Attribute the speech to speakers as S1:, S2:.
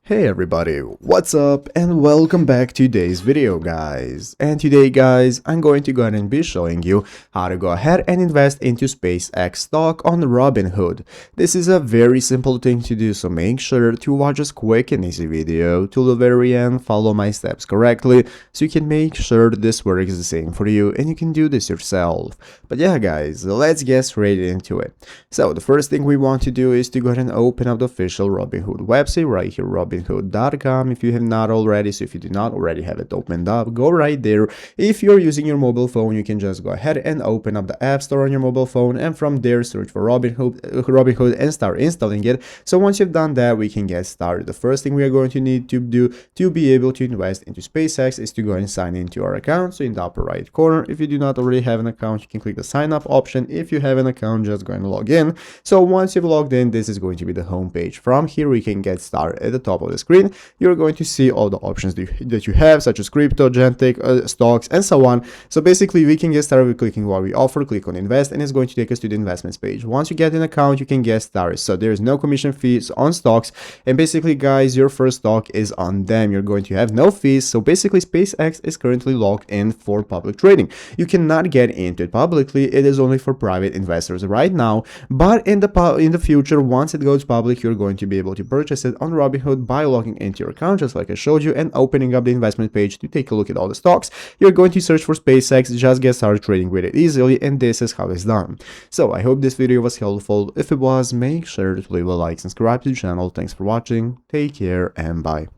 S1: Hey everybody, what's up and welcome back to today's video guys. And today guys, I'm going to go ahead and be showing you how to go ahead and invest into SpaceX stock on Robinhood. This is a very simple thing to do, so make sure to watch this quick and easy video till the very end, follow my steps correctly so you can make sure this works the same for you and you can do this yourself. But yeah guys, let's get straight into it. So the first thing we want to do is to go ahead and open up the official Robinhood website right here, Robinhood.com if you have not already. So if you do not already have it opened up, go right there. If you're using your mobile phone, you can just go ahead and open up the App Store on your mobile phone, and from there search for Robinhood and start installing it. So once you've done that, we can get started. The first thing we are going to need to do to be able to invest into SpaceX is to go and sign into our account. So in the upper right corner, if you do not already have an account, you can click the sign up option. If you have an account, just go and log in. So once you've logged in, this is going to be the home page. From here we can get started. At the top of the screen, you're going to see all the options that you have, such as crypto, Gentic, stocks, and so on. So basically we can get started with clicking what we offer, click on invest, and it's going to take us to the investments page. Once you get an account, you can get started. So there's no commission fees on stocks, and basically guys, your first stock is on them. You're going to have no fees. So basically SpaceX is currently locked in for public trading. You cannot get into it publicly. It is only for private investors right now, but in the future, once it goes public, you're going to be able to purchase it on Robinhood by logging into your account, just like I showed you, and opening up the investment page to take a look at all the stocks. You're going to search for SpaceX, just get started trading with it easily, and this is how it's done. So I hope this video was helpful. If it was, make sure to leave a like, subscribe to the channel. Thanks for watching, take care, and bye.